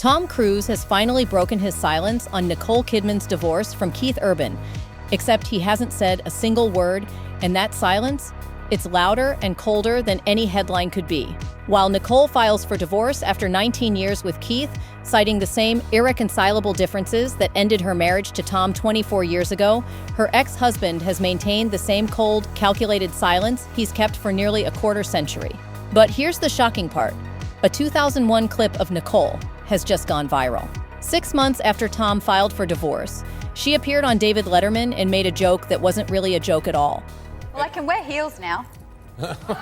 Tom Cruise has finally broken his silence on Nicole Kidman's divorce from Keith Urban, except he hasn't said a single word, and that silence? It's louder and colder than any headline could be. While Nicole files for divorce after 19 years with Keith, citing the same irreconcilable differences that ended her marriage to Tom 24 years ago, her ex-husband has maintained the same cold, calculated silence he's kept for nearly a quarter century. But here's the shocking part. A 2001 clip of Nicole has just gone viral. 6 months after Tom filed for divorce, she appeared on David Letterman and made a joke that wasn't really a joke at all. Well, I can wear heels now. Let's move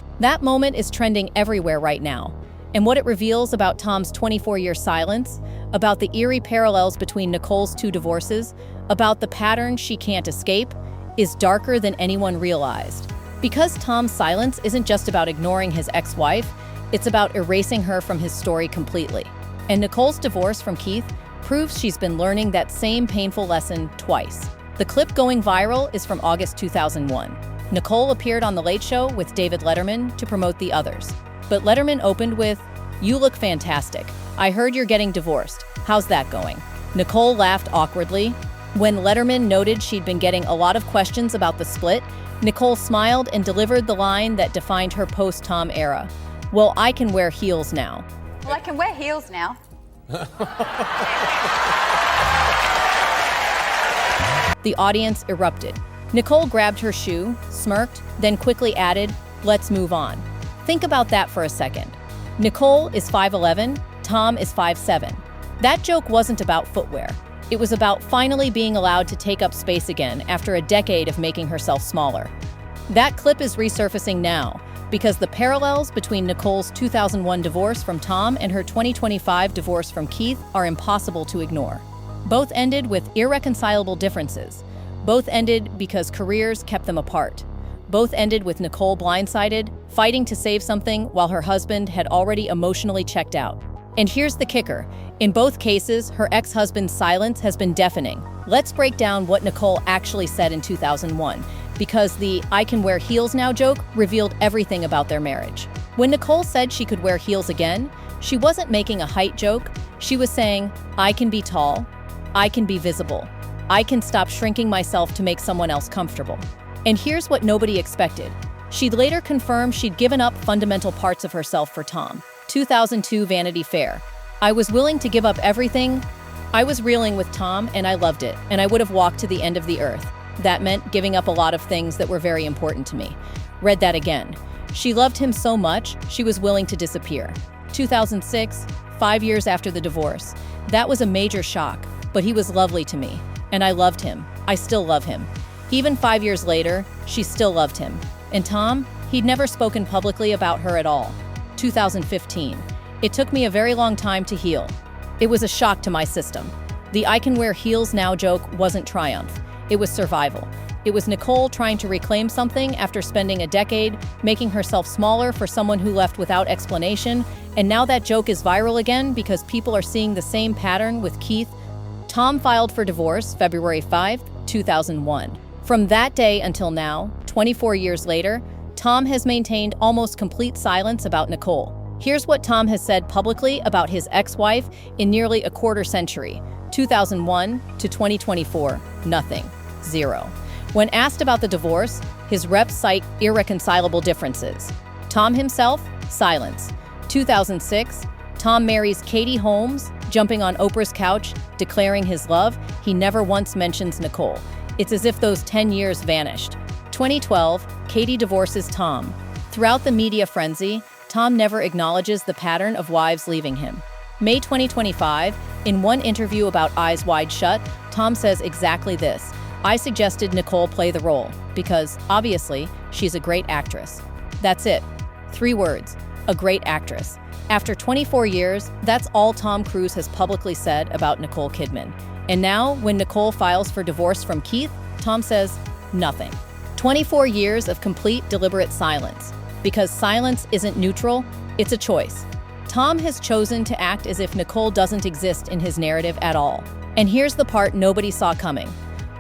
on. That moment is trending everywhere right now. And what it reveals about Tom's 24-year silence, about the eerie parallels between Nicole's two divorces, about the pattern she can't escape, is darker than anyone realized. Because Tom's silence isn't just about ignoring his ex-wife, it's about erasing her from his story completely. And Nicole's divorce from Keith proves she's been learning that same painful lesson twice. The clip going viral is from August 2001. Nicole appeared on The Late Show with David Letterman to promote The Others. But Letterman opened with, "You look fantastic. I heard you're getting divorced. How's that going?" Nicole laughed awkwardly. When Letterman noted she'd been getting a lot of questions about the split, Nicole smiled and delivered the line that defined her post-Tom era. "Well, I can wear heels now." Well, I can wear heels now. The audience erupted. Nicole grabbed her shoe, smirked, then quickly added, "Let's move on." Think about that for a second. Nicole is 5'11", Tom is 5'7". That joke wasn't about footwear. It was about finally being allowed to take up space again after a decade of making herself smaller. That clip is resurfacing now because the parallels between Nicole's 2001 divorce from Tom and her 2025 divorce from Keith are impossible to ignore. Both ended with irreconcilable differences. Both ended because careers kept them apart. Both ended with Nicole blindsided, fighting to save something while her husband had already emotionally checked out. And here's the kicker. In both cases, her ex-husband's silence has been deafening. Let's break down what Nicole actually said in 2001, because the "I can wear heels now" joke revealed everything about their marriage. When Nicole said she could wear heels again, she wasn't making a height joke. She was saying, "I can be tall. I can be visible. I can stop shrinking myself to make someone else comfortable." And here's what nobody expected. She'd later confirmed she'd given up fundamental parts of herself for Tom. 2002 Vanity Fair. "I was willing to give up everything. I was reeling with Tom and I loved it, and I would have walked to the end of the earth. That meant giving up a lot of things that were very important to me." Read that again. She loved him so much, she was willing to disappear. 2006, 5 years after the divorce. "That was a major shock, but he was lovely to me, and I loved him. I still love him." Even 5 years later, she still loved him. And Tom, he'd never spoken publicly about her at all. 2015. "It took me a very long time to heal. It was a shock to my system." The "I can wear heels now" joke wasn't triumph. It was survival. It was Nicole trying to reclaim something after spending a decade making herself smaller for someone who left without explanation, and now that joke is viral again because people are seeing the same pattern with Keith. Tom filed for divorce February 5, 2001. From that day until now, 24 years later, Tom has maintained almost complete silence about Nicole. Here's what Tom has said publicly about his ex-wife in nearly a quarter century, 2001 to 2024, nothing, zero. When asked about the divorce, his reps cite irreconcilable differences. Tom himself, silence. 2006, Tom marries Katie Holmes, jumping on Oprah's couch, declaring his love. He never once mentions Nicole. It's as if those 10 years vanished. 2012, Katie divorces Tom. Throughout the media frenzy, Tom never acknowledges the pattern of wives leaving him. May 2025, in one interview about Eyes Wide Shut, Tom says exactly this: "I suggested Nicole play the role because, obviously, she's a great actress." That's it. 3 words: a great actress. After 24 years, that's all Tom Cruise has publicly said about Nicole Kidman. And now, when Nicole files for divorce from Keith, Tom says nothing. 24 years of complete, deliberate silence. Because silence isn't neutral, it's a choice. Tom has chosen to act as if Nicole doesn't exist in his narrative at all. And here's the part nobody saw coming.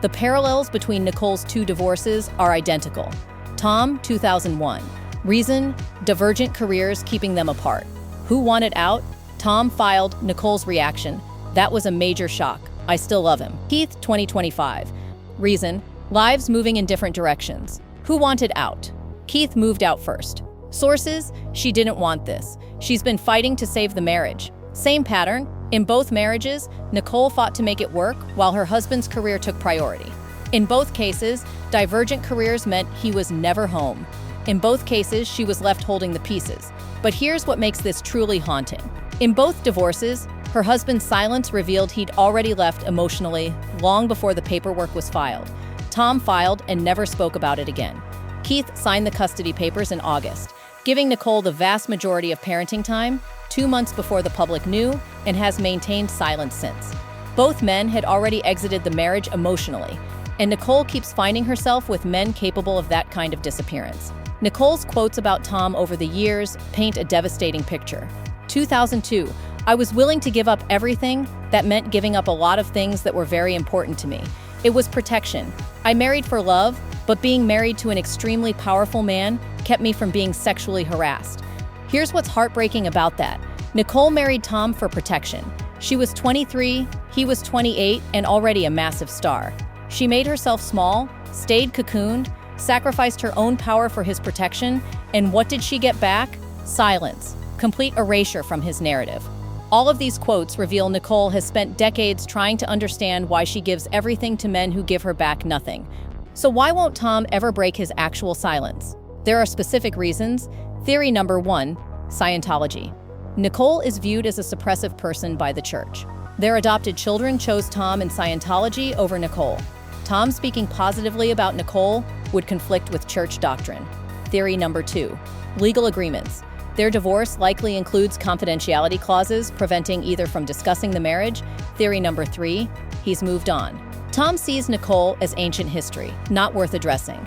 The parallels between Nicole's two divorces are identical. Tom, 2001. Reason: divergent careers keeping them apart. Who wanted out? Tom filed. Nicole's reaction: that was a major shock. I still love him. Keith, 2025. Reason: lives moving in different directions. Who wanted out? Keith moved out first. Sources: she didn't want this. She's been fighting to save the marriage. Same pattern. In both marriages, Nicole fought to make it work while her husband's career took priority. In both cases, divergent careers meant he was never home. In both cases, she was left holding the pieces. But here's what makes this truly haunting. In both divorces, her husband's silence revealed he'd already left emotionally long before the paperwork was filed. Tom filed and never spoke about it again. Keith signed the custody papers in August, giving Nicole the vast majority of parenting time, 2 months before the public knew, and has maintained silence since. Both men had already exited the marriage emotionally, and Nicole keeps finding herself with men capable of that kind of disappearance. Nicole's quotes about Tom over the years paint a devastating picture. 2002, I was willing to give up everything. That meant giving up a lot of things that were very important to me. It was protection. I married for love, but being married to an extremely powerful man kept me from being sexually harassed. Here's what's heartbreaking about that. Nicole married Tom for protection. She was 23, he was 28, and already a massive star. She made herself small, stayed cocooned, sacrificed her own power for his protection, and what did she get back? Silence. Complete erasure from his narrative. All of these quotes reveal Nicole has spent decades trying to understand why she gives everything to men who give her back nothing. So why won't Tom ever break his actual silence? There are specific reasons. Theory number 1, Scientology. Nicole is viewed as a suppressive person by the church. Their adopted children chose Tom and Scientology over Nicole. Tom speaking positively about Nicole would conflict with church doctrine. Theory number 2, legal agreements. Their divorce likely includes confidentiality clauses preventing either from discussing the marriage. Theory number 3, he's moved on. Tom sees Nicole as ancient history, not worth addressing.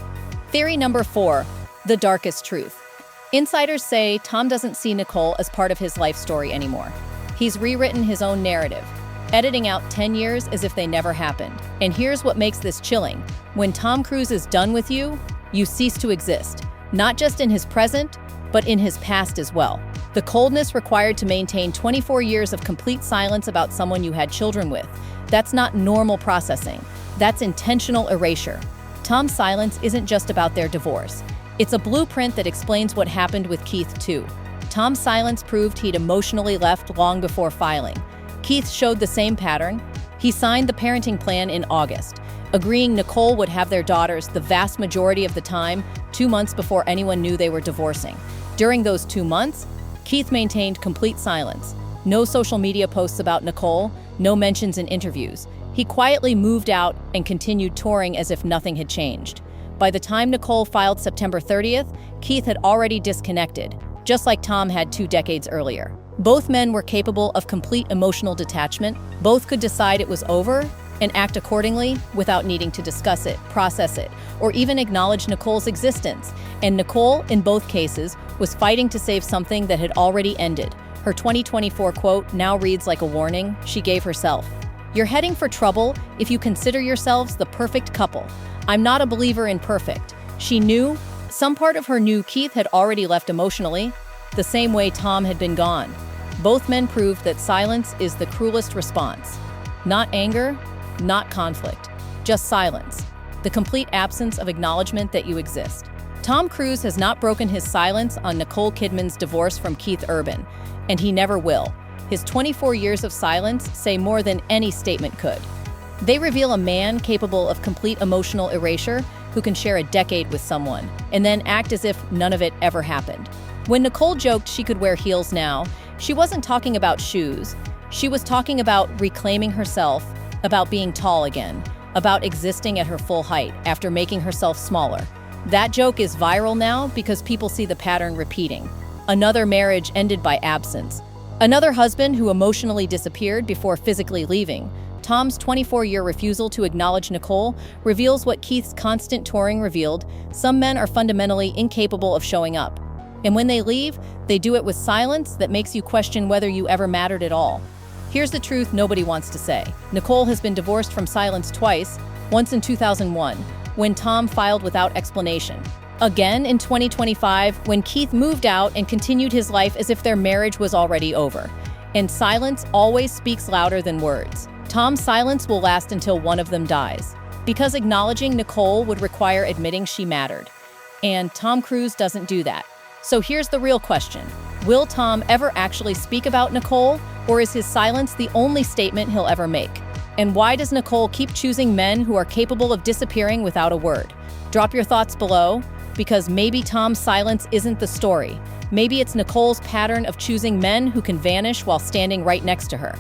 Theory number 4, the darkest truth. Insiders say Tom doesn't see Nicole as part of his life story anymore. He's rewritten his own narrative, editing out 10 years as if they never happened. And here's what makes this chilling. When Tom Cruise is done with you, you cease to exist, not just in his present, but in his past as well. The coldness required to maintain 24 years of complete silence about someone you had children with, that's not normal processing. That's intentional erasure. Tom's silence isn't just about their divorce. It's a blueprint that explains what happened with Keith too. Tom's silence proved he'd emotionally left long before filing. Keith showed the same pattern. He signed the parenting plan in August, agreeing Nicole would have their daughters the vast majority of the time, 2 months before anyone knew they were divorcing. During those 2 months, Keith maintained complete silence. No social media posts about Nicole, no mentions in interviews. He quietly moved out and continued touring as if nothing had changed. By the time Nicole filed September 30th, Keith had already disconnected, just like Tom had 2 decades earlier. Both men were capable of complete emotional detachment. Both could decide it was over and act accordingly without needing to discuss it, process it, or even acknowledge Nicole's existence. And Nicole, in both cases, was fighting to save something that had already ended. Her 2024 quote now reads like a warning she gave herself. You're heading for trouble if you consider yourselves the perfect couple. I'm not a believer in perfect. She knew. Some part of her knew Keith had already left emotionally, the same way Tom had been gone. Both men proved that silence is the cruelest response. Not anger, not conflict, just silence. The complete absence of acknowledgement that you exist. Tom Cruise has not broken his silence on Nicole Kidman's divorce from Keith Urban, and he never will. His 24 years of silence say more than any statement could. They reveal a man capable of complete emotional erasure who can share a decade with someone and then act as if none of it ever happened. When Nicole joked she could wear heels now, she wasn't talking about shoes. She was talking about reclaiming herself, about being tall again, about existing at her full height after making herself smaller. That joke is viral now because people see the pattern repeating. Another marriage ended by absence. Another husband who emotionally disappeared before physically leaving. Tom's 24-year refusal to acknowledge Nicole reveals what Keith's constant touring revealed. Some men are fundamentally incapable of showing up. And when they leave, they do it with silence that makes you question whether you ever mattered at all. Here's the truth nobody wants to say. Nicole has been divorced from silence twice, Once in 2001, when Tom filed without explanation. Again in 2025, when Keith moved out and continued his life as if their marriage was already over. And silence always speaks louder than words. Tom's silence will last until one of them dies. Because acknowledging Nicole would require admitting she mattered. And Tom Cruise doesn't do that. So here's the real question. Will Tom ever actually speak about Nicole, or is his silence the only statement he'll ever make? And why does Nicole keep choosing men who are capable of disappearing without a word? Drop your thoughts below, because maybe Tom's silence isn't the story. Maybe it's Nicole's pattern of choosing men who can vanish while standing right next to her.